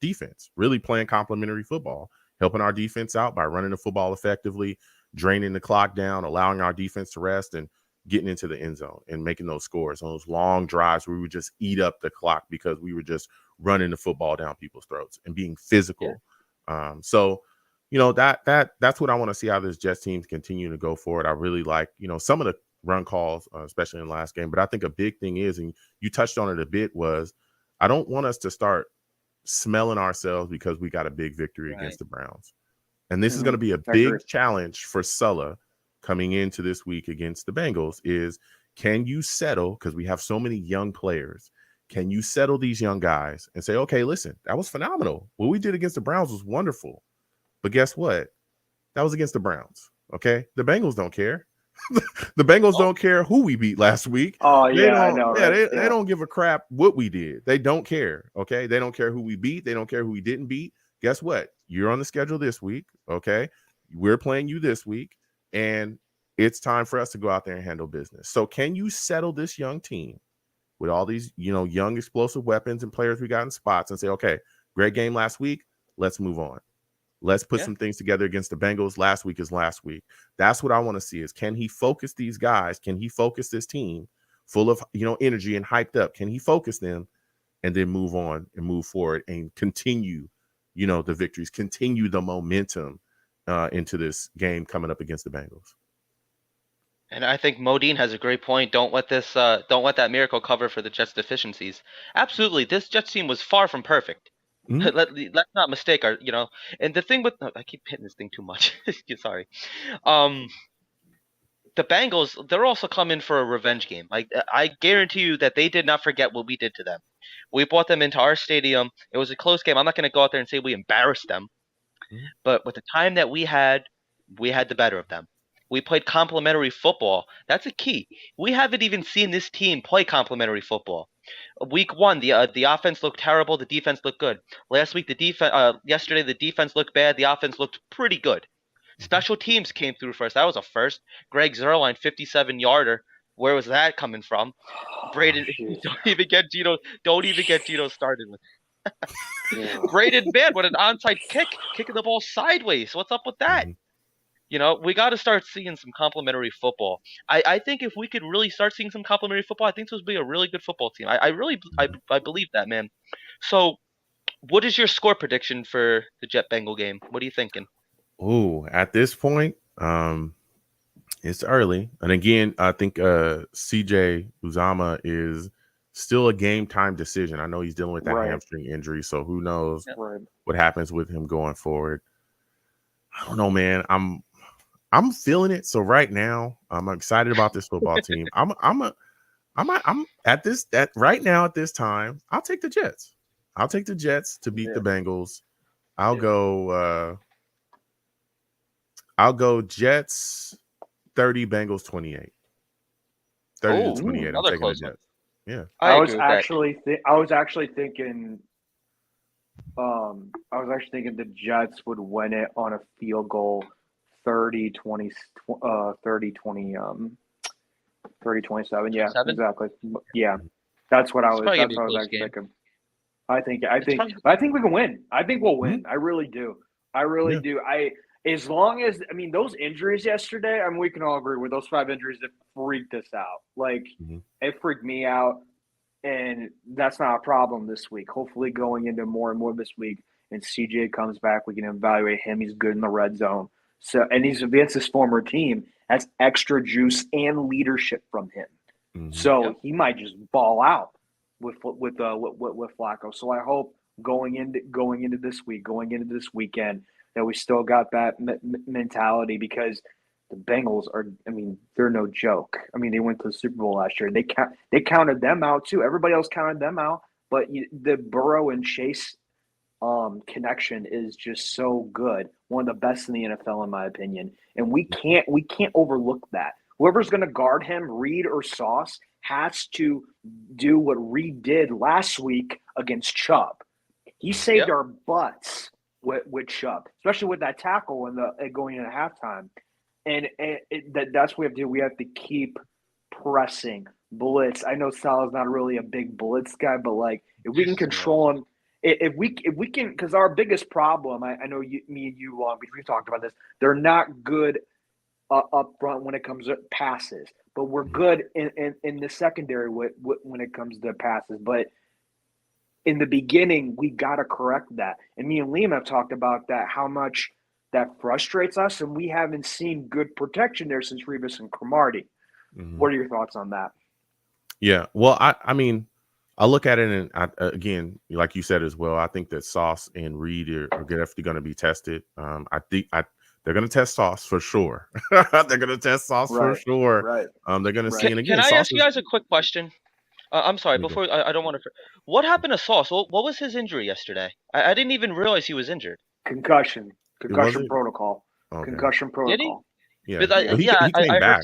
defense, really playing complementary football, helping our defense out by running the football effectively, draining the clock down, allowing our defense to rest, and getting into the end zone and making those scores on those long drives where we would just eat up the clock because we were just running the football down people's throats and being physical. Yeah. So that's what I want to see how this Jets team continue to go forward. I really like, some of the run calls, especially in the last game. But I think a big thing is, and you touched on it a bit, was I don't want us to start smelling ourselves because we got a big victory against the Browns. And this is going to be a big challenge for Sulla coming into this week against the Bengals is, can you settle, because we have so many young players, can you settle these young guys and say, okay, listen, that was phenomenal. What we did against the Browns was wonderful. But guess what? That was against the Browns. Okay. The Bengals don't care. The Bengals don't care who we beat last week.
Oh, yeah, I know.
Yeah, right? They don't give a crap what we did. They don't care. Okay. They don't care who we beat. They don't care who we didn't beat. Guess what? You're on the schedule this week. Okay. We're playing you this week. And it's time for us to go out there and handle business. So can you settle this young team with all these, young explosive weapons and players we got in spots and say, okay, great game last week. Let's move on. Let's put some things together against the Bengals. Last week is last week. That's what I want to see is, can he focus these guys? Can he focus this team full of, energy and hyped up? Can he focus them and then move on and move forward and continue, the victories, continue the momentum into this game coming up against the Bengals?
And I think Modine has a great point. Don't let that miracle cover for the Jets' deficiencies. Absolutely, this Jets team was far from perfect. Mm-hmm. Let's not mistake our, and the thing with, I keep hitting this thing too much. Sorry. The Bengals, they're also coming for a revenge game. I guarantee you that they did not forget what we did to them. We brought them into our stadium. It was a close game. I'm not going to go out there and say we embarrassed them, but with the time that we had the better of them. We played complementary football. That's a key. We haven't even seen this team play complementary football. Week 1, the offense looked terrible. The defense looked good. Last week, yesterday, the defense looked bad. The offense looked pretty good. Special teams came through for us. That was a first. Greg Zuerlein, 57-yarder. Where was that coming from? Braden, don't even get Gino started with. Braden Van with an onside kick, kicking the ball sideways. What's up with that? We got to start seeing some complimentary football. I think if we could really start seeing some complimentary football, I think this would be a really good football team. I believe that, man. So, what is your score prediction for the Jet Bengal game? What are you thinking?
Ooh, at this point, it's early. And again, I think CJ Uzama is still a game time decision. I know he's dealing with that hamstring injury, so who knows what happens with him going forward. I don't know, man. I'm feeling it. So right now, I'm excited about this football team. I'm right now at this time, I'll take the Jets. I'll take the Jets to beat the Bengals. I'll go Jets 30, Bengals 28. 30 to 28. I'm taking the Jets. Yeah.
I was actually thinking the Jets would win it on a field goal 30-27. Yeah, exactly. Yeah. That's what I was actually thinking. I think we can win. I think we'll win. I really do. Do. As long as those injuries yesterday, we can all agree with those 5 injuries that freaked us out. It freaked me out, and that's not a problem this week. Hopefully, going into more and more this week, and CJ comes back, we can evaluate him. He's good in the red zone. So, and he's against his former team. That's extra juice and leadership from him. So he might just ball out with Flacco. So I hope going into this weekend, that we still got that mentality, because the Bengals they're no joke. They went to the Super Bowl last year. They counted them out too. Everybody else counted them out. But the Burrow and Chase connection is just so good. One of the best in the NFL, in my opinion. And we can't overlook that. Whoever's going to guard him, Reed or Sauce, has to do what Reed did last week against Chubb. He saved our butts with Chubb, especially with that tackle going into halftime. And that's what we have to do. We have to keep pressing, blitz. I know Salah's not really a big blitz guy, but if we can control him, if we can, because our biggest problem, I know me and you, we've talked about this. They're not good up front when it comes to passes, but we're good in the secondary when it comes to passes. But in the beginning, we got to correct that. And me and Liam have talked about that, how much that frustrates us, and we haven't seen good protection there since Revis and Cromartie. What are your thoughts on that?
Yeah, well, I look at it, and again, like you said as well, I think that Sauce and Reed are definitely going to be tested. I think they're going to test Sauce for sure. They're going to test Sauce for sure.
Right.
They're going to see. And again,
can I ask you guys a quick question? I'm sorry. Before I don't want to. What happened to Sauce? What was his injury yesterday? I didn't even realize he was injured.
Concussion protocol. Okay. Concussion protocol.
Did he? Yeah, he came back.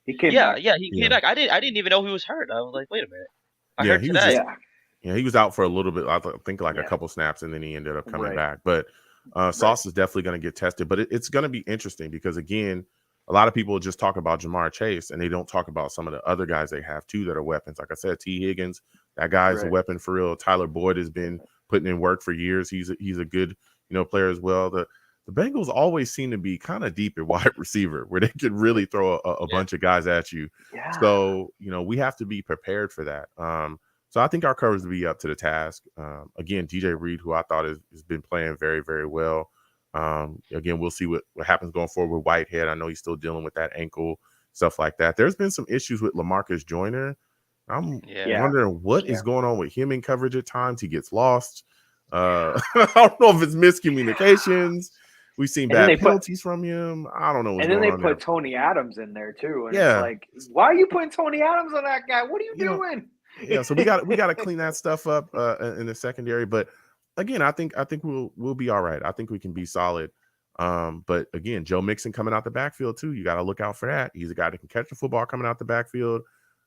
He came back.
Yeah, he came back. I didn't even know he was hurt. I was like, wait a minute. I heard today.
He was out for a little bit. I think a couple snaps, and then he ended up coming back. But Sauce is definitely going to get tested. But it's going to be interesting because, again, a lot of people just talk about Jamar Chase, and they don't talk about some of the other guys they have too that are weapons. Like I said, T. Higgins, that guy is a weapon for real. Tyler Boyd has been putting in work for years. He's a good player as well. The Bengals always seem to be kind of deep at wide receiver, where they can really throw a bunch of guys at you. Yeah. So we have to be prepared for that. So I think our coverage will be up to the task. Again, DJ Reed, who I thought has been playing very, very well. Again, we'll see what happens going forward with Whitehead. I know he's still dealing with that ankle, stuff like that. There's been some issues with LaMarcus Joyner. I'm wondering what is going on with him in coverage at times. He gets lost. I don't know if it's miscommunications. We've seen bad penalties from him. I don't know.
And then they put Tony Adams in there too. And it's like, why are you putting Tony Adams on that guy? What are you doing?
So we got to clean that stuff up in the secondary. But again, I think we'll be all right. I think we can be solid. But again, Joe Mixon coming out the backfield too. You got to look out for that. He's a guy that can catch the football coming out the backfield.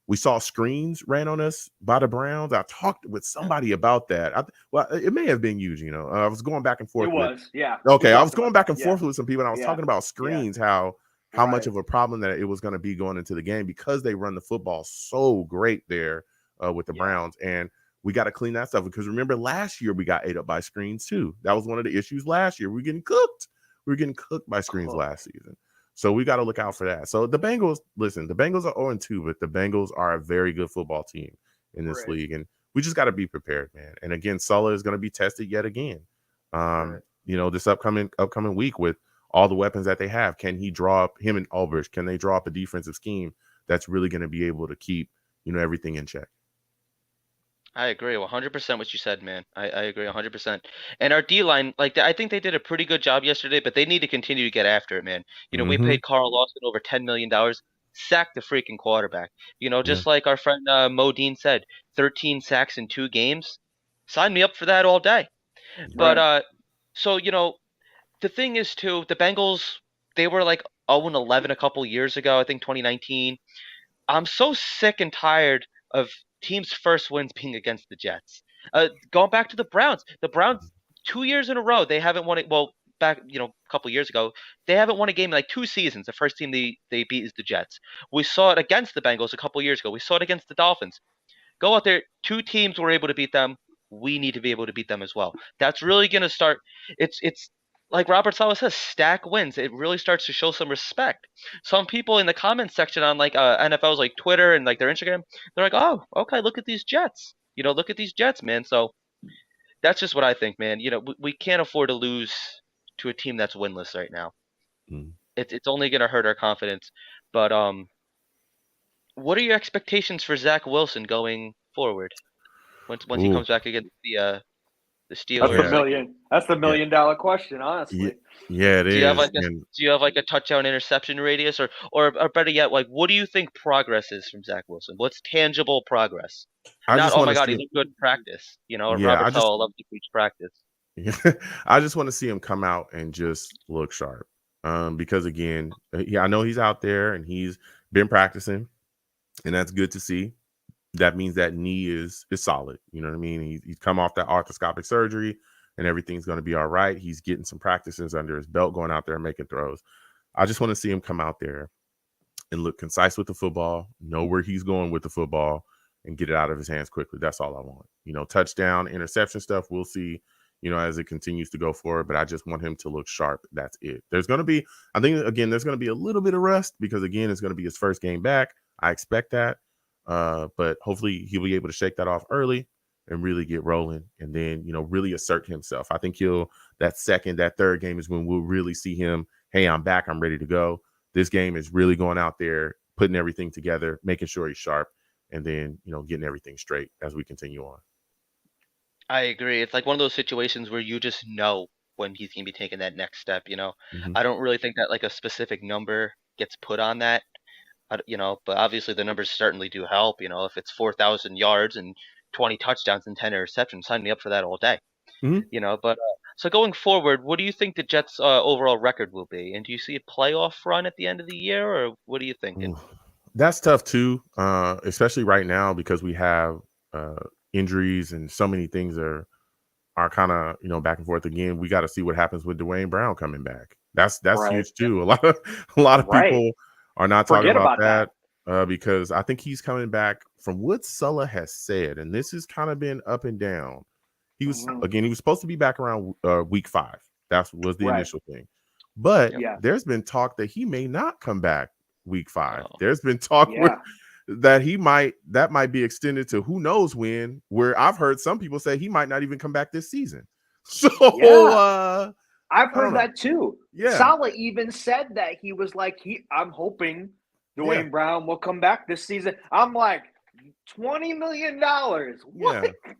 We saw screens ran on us by the Browns. I talked with somebody about that. It may have been you, Gino. I was going back and forth.
It was, yeah.
Okay, I was going back and forth with some people, and I was talking about screens, how how much of a problem that it was going to be going into the game because they run the football so great there with the Browns. And we got to clean that stuff because remember last year we got ate up by screens too. That was one of the issues last year. We were getting cooked. We were getting cooked by screens last season. So we got to look out for that. So the Bengals, listen, the Bengals are 0-2, but the Bengals are a very good football team in this league. And we just got to be prepared, man. And again, Sulla is going to be tested yet again. You know, this upcoming week with all the weapons that they have. Can he draw up him and Ulbrich? Can they draw up a defensive scheme that's really going to be able to keep, you know, everything in check?
I agree 100% what you said, man. I agree 100%. And our D-line, like, I think they did a pretty good job yesterday, but they need to continue to get after it, man. You know, we paid Carl Lawson over $10 million. Sack the freaking quarterback. You know, just like our friend Modine said, 13 sacks in 2 games. Sign me up for that all day. But, so, you know, the thing is, too, the Bengals, they were like 0-11 a couple years ago, I think 2019. I'm so sick and tired of teams' first wins being against the Jets. Going back to the Browns 2 years in a row, they haven't won it. Well, back, you know, a couple years ago, they haven't won a game in like 2 seasons. The first team they beat is the Jets. We saw it against the Bengals a couple years ago. We saw it against the Dolphins. Go out there, 2 teams were able to beat them. We need to be able to beat them as well. That's really going to start. It's like Robert Saleh says, stack wins. It really starts to show some respect. Some people in the comments section on like NFL's like Twitter and like their Instagram, they're like, oh, okay, look at these Jets. You know, look at these Jets, man. So that's just what I think, man. You know, we can't afford to lose to a team that's winless right now. It's only going to hurt our confidence. But what are your expectations for Zach Wilson going forward once he comes back against the Steelers?
That's the $1 million question, honestly.
Yeah, it is.
Do you have like a touchdown interception radius, or better yet, like what do you think progress is from Zach Wilson? What's tangible progress? Not oh my god, he looked good in practice. You know, Robert Saleh loves to preach practice.
I just want to see him come out and just look sharp. Because again, I know he's out there and he's been practicing, and that's good to see. That means that knee is solid. You know what I mean? He's come off that arthroscopic surgery and everything's going to be all right. He's getting some practices under his belt, going out there and making throws. I just want to see him come out there and look concise with the football, know where he's going with the football, and get it out of his hands quickly. That's all I want. You know, touchdown, interception stuff, we'll see, you know, as it continues to go forward. But I just want him to look sharp. That's it. There's going to be, I think, again, there's going to be a little bit of rust because, again, it's going to be his first game back. I expect that. But hopefully he'll be able to shake that off early and really get rolling and then, you know, really assert himself. I think that third game is when we'll really see him. Hey, I'm back. I'm ready to go. This game is really going out there, putting everything together, making sure he's sharp, and then, you know, getting everything straight as we continue on.
I agree. It's like one of those situations where you just know when he's going to be taking that next step, you know. I don't really think that like a specific number gets put on that. You know, but obviously the numbers certainly do help. You know, if it's 4,000 yards and 20 touchdowns and 10 interceptions, sign me up for that all day. You know, but so going forward, what do you think the Jets' overall record will be? And do you see a playoff run at the end of the year, or what are you thinking?
That's tough too, especially right now because we have injuries and so many things are kind of, you know, back and forth again. We got to see what happens with Dwayne Brown coming back. That's huge too. A lot of people are not talking about that because I think he's coming back from what Sulla has said, and this has kind of been up and down. He was supposed to be back around week 5. That was the initial thing, but there's been talk that he may not come back week 5. There's been talk that might be extended to who knows when. Where I've heard some people say he might not even come back this season. So
I've heard that too.
Yeah.
Saleh even said that he was like, I'm hoping Dwayne Brown will come back this season. I'm like, $20 million. What?
Yeah.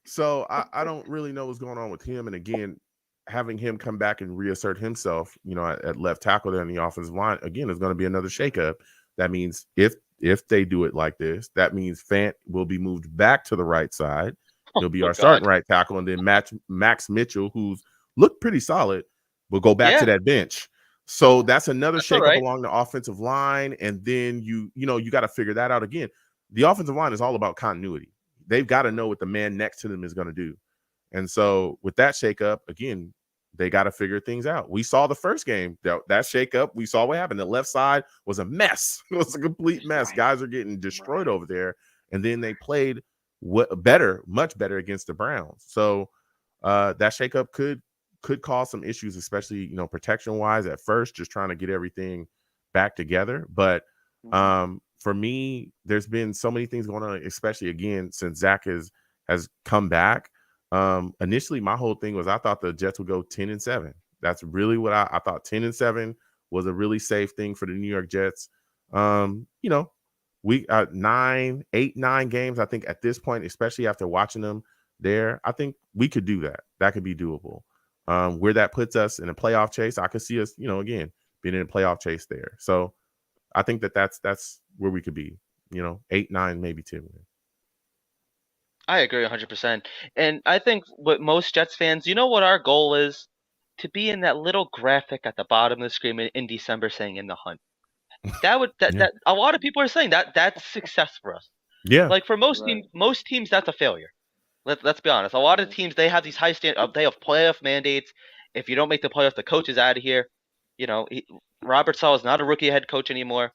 So I don't really know what's going on with him. And again, having him come back and reassert himself, you know, at left tackle there in the offensive line, again, is going to be another shakeup. That means if they do it like this, that means Fant will be moved back to the right side. He'll be our starting right tackle. And then Max Mitchell, who's looked pretty solid, will go back to that bench. So that's another shakeup along the offensive line. And then you got to figure that out again. The offensive line is all about continuity. They've got to know what the man next to them is going to do. And so with that shakeup, again, they got to figure things out. We saw the first game, that shakeup. We saw what happened. The left side was a mess. It was a complete mess.
Right.
Guys are getting destroyed
Right.
over there. And then they played much better against the Browns. So that shakeup could cause some issues, especially, you know, protection wise at first, just trying to get everything back together. But for me, there's been so many things going on, especially again since Zach has come back. Initially, my whole thing was I thought the Jets would go 10-7. That's really what I thought. 10-7 was a really safe thing for the New York Jets. You know, we 9 games. I think at this point, especially after watching them there, I think we could do that. That could be doable. Where that puts us in a playoff chase, I could see us, you know, again being in a playoff chase there. So I think that's where we could be. You know, 8, 9, maybe 10.
I agree 100%. And I think what most Jets fans, you know what our goal is? To be in that little graphic at the bottom of the screen in December saying in the hunt. That a lot of people are saying that's success for us.
Yeah.
Like for most teams that's a failure. Let's be honest. A lot of teams, they have these high they have playoff mandates. If you don't make the playoff, the coach is out of here. You know, Robert Saleh is not a rookie head coach anymore.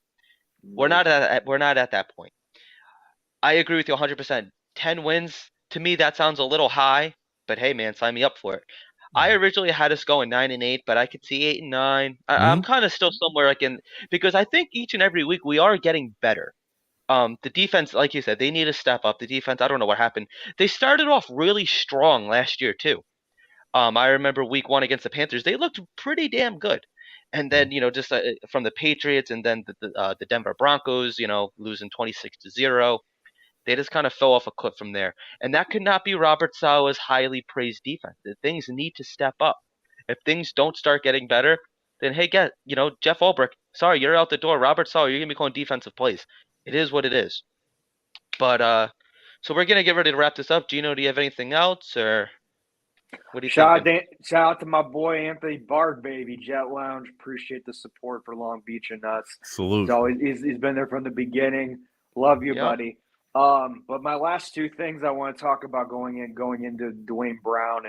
We're not at that point. I agree with you 100%. 10 wins, to me, that sounds a little high, but hey, man, sign me up for it. I originally had us going 9-8, but I could see 8-9. I'm kind of still somewhere because I think each and every week we are getting better. The defense, like you said, they need to step up. The defense, I don't know what happened. They started off really strong last year too. I remember week 1 against the Panthers, they looked pretty damn good. And then, you know, just from the Patriots and then the Denver Broncos, you know, losing 26-0. They just kind of fell off a cliff from there. And that could not be Robert Saleh's highly praised defense. The things need to step up. If things don't start getting better, then hey, Jeff Ulbrich, sorry, you're out the door. Robert Saleh, you're going to be calling defensive plays. It is what it is. But so we're going to get ready to wrap this up. Gino, do you have anything else, or what do you think?
Shout out to my boy Anthony Bard, baby. Jet Lounge. Appreciate the support for Long Beach and us.
Salute.
He's been there from the beginning. Love you, buddy. But my last two things I want to talk about going into Dwayne Brown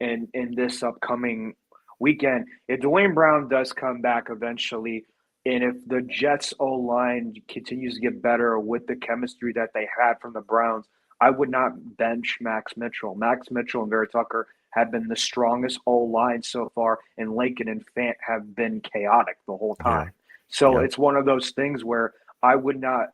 and in this upcoming weekend. If Dwayne Brown does come back eventually, and if the Jets O-line continues to get better with the chemistry that they had from the Browns, I would not bench Max Mitchell. Max Mitchell and Vera Tucker have been the strongest O-line so far, and Lakin and Fant have been chaotic the whole time. Yeah. So it's one of those things where I would not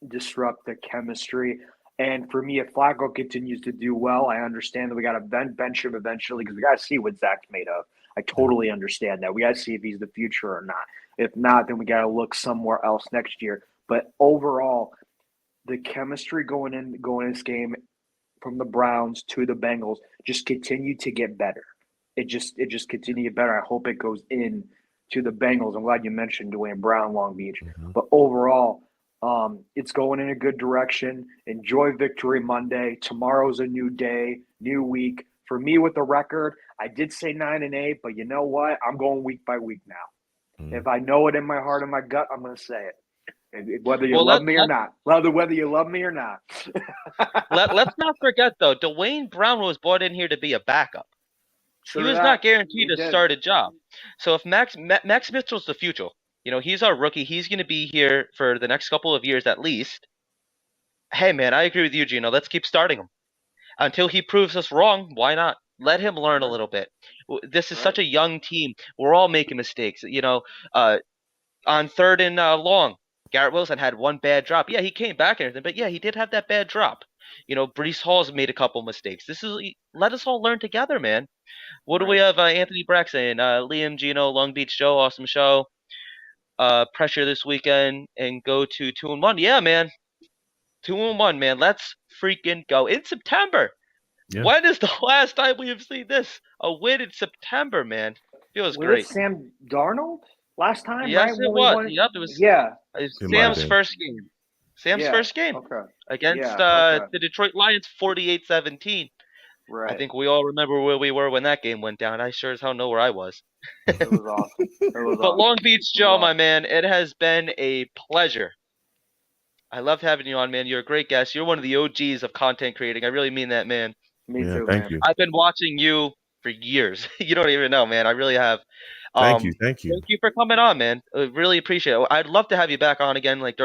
disrupt the chemistry. And for me, if Flacco continues to do well, I understand that we got to bench him eventually because we got to see what Zach's made of. I totally understand that. We got to see if he's the future or not. If not, then we got to look somewhere else next year. But overall, the chemistry going in this game from the Browns to the Bengals just continue to get better. It just continue to get better. I hope it goes in to the Bengals. I'm glad you mentioned Dwayne Brown, Long Beach. But overall, it's going in a good direction. Enjoy Victory Monday. Tomorrow's a new day, new week. For me, with the record, I did say 9-8, but you know what? I'm going week by week now. If I know it in my heart and my gut, I'm going to say it. Whether you love me or not. Whether you love me or not.
Let's not forget, though, Dwayne Brown was brought in here to be a backup. He was not guaranteed to start a job. So if Max Mitchell's the future, you know, he's our rookie. He's going to be here for the next couple of years at least. Hey, man, I agree with you, Gino. Let's keep starting him. Until he proves us wrong, why not? Let him learn a little bit. This is such a young team. We're all making mistakes. You know, on 3rd and long, Garrett Wilson had one bad drop. Yeah, he came back and everything, but yeah, he did have that bad drop. You know, Breece Hall's made a couple mistakes. Let us all learn together, man. What do we have? Anthony Brack saying, Liam, Gino, Long Beach Joe, awesome show. Pressure this weekend and go to 2-1. Yeah, man. 2-1, man. Let's freaking go. In September. Yeah. When is the last time we have seen this? A win in September, man. Feels great.
Was it Sam Darnold last time?
Yes,
right?
It was. Yep, it was.
Yeah.
Sam's first game. First game.
Okay.
Against the Detroit Lions, 48-17.
Right.
I think we all remember where we were when that game went down. I sure as hell know where I was.
It was awesome.
But Long Beach Joe, my man, it has been a pleasure. I loved having you on, man. You're a great guest. You're one of the OGs of content creating. I really mean that, man.
Me
Yeah,
too,
thank
man.
you.
I've been watching you for years. You don't even know, man. I really have.
Thank you. Thank you.
Thank you for coming on, man. I really appreciate it. I'd love to have you back on again, like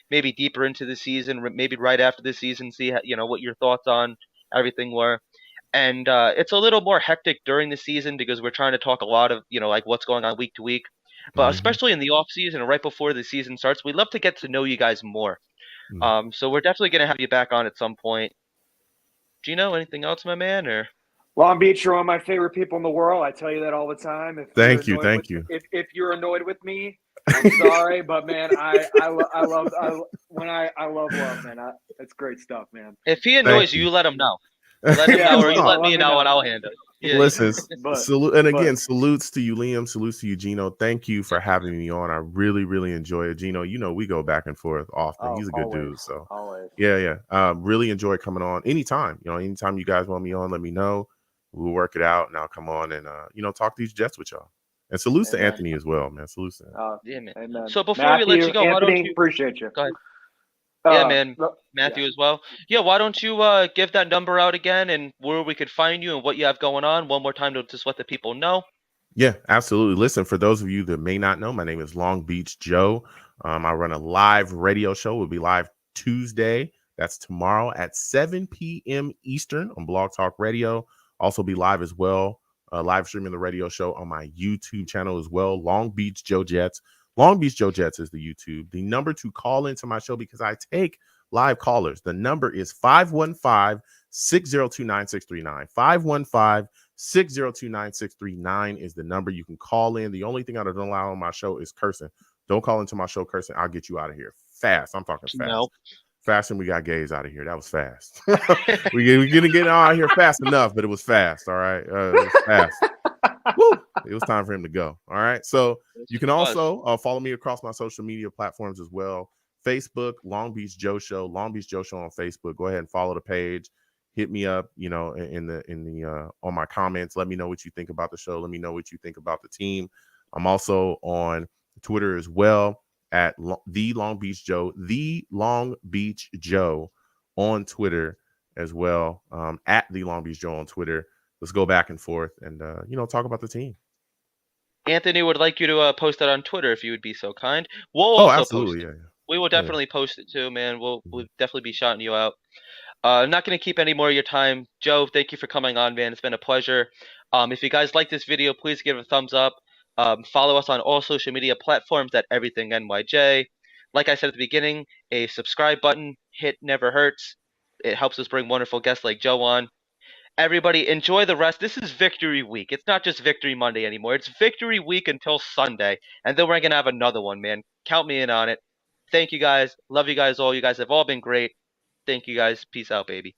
maybe deeper into the season, maybe right after the season, see what your thoughts on everything were. And it's a little more hectic during the season because we're trying to talk a lot of like what's going on week to week. But
Mhm.
especially in the off season and right before the season starts, we'd love to get to know you guys more.
Mm.
So we're definitely gonna have you back on at some point. Do you know anything else, my man? Or
Long Beach, you're one of my favorite people in the world. I tell you that all the time.
Thank you. Thank you.
If you're annoyed with me, I'm sorry, but man, I love love, man. That's great stuff, man.
if he
Thank
annoys
you.
you, let him know. Let him
Yeah,
know, or you
let
let me
me
know,
know.
and I'll handle it. Yeah,
Listen,
But
salute, and again,
but
salutes to you, Liam. Salutes to you, Gino. Thank you for having me on. I really, really enjoy it, Gino. We go back and forth often. He's a good
always,
dude. So
always.
yeah. Really enjoy coming on anytime. Anytime you guys want me on, let me know. We'll work it out, and I'll come on and talk these Jets with y'all. And salutes to
Amen.
Anthony as well, man. Salutes to him.
yeah, man.
Amen.
So before we let you go, why don't
Anthony,
you
appreciate you.
go ahead? Yeah,
Uh,
man. Matthew as well. Yeah, why don't you give that number out again and where we could find you and what you have going on one more time to just let the people know.
Yeah, absolutely. Listen, for those of you that may not know, my name is Long Beach Joe. I run a live radio show. We'll be live Tuesday. That's tomorrow at 7 p.m. Eastern on Blog Talk Radio. Also be live as well, live streaming the radio show on my YouTube channel as well, Long Beach Joe Jets. Long Beach Joe Jets is the YouTube. The number to call into my show, because I take live callers, the number is 515-602-9639. 515-602-9639 is the number you can call in. The only thing I don't allow on my show is cursing. Don't call into my show cursing. I'll get you out of here fast. I'm talking fast.
No.
Faster than we got gays out of here. That was fast. we didn't get out of here fast enough, but it was fast. All right. It was fast. Woo! It was time for him to go. All right. So you can also follow me across my social media platforms as well. Facebook, Long Beach Joe Show, Long Beach Joe Show on Facebook. Go ahead and follow the page. Hit me up, in the on my comments. Let me know what you think about the show. Let me know what you think about the team. I'm also on Twitter as well at the Long Beach Joe on Twitter as well. At the Long Beach Joe on Twitter. Let's go back and forth and talk about the team.
Anthony would like you to post that on Twitter if you would be so kind. We'll also post it.
Yeah.
We will definitely post it too, man. We'll definitely be shouting you out. I'm not going to keep any more of your time. Joe, thank you for coming on, man. It's been a pleasure. If you guys like this video, please give it a thumbs up. Follow us on all social media platforms at Everything NYJ. Like I said at the beginning, a subscribe button hit never hurts. It helps us bring wonderful guests like Joe on. Everybody, enjoy the rest. This is Victory Week. It's not just Victory Monday anymore. It's Victory Week until Sunday. And then we're going to have another one, man. Count me in on it. Thank you guys. Love you guys all. You guys have all been great. Thank you guys. Peace out, baby.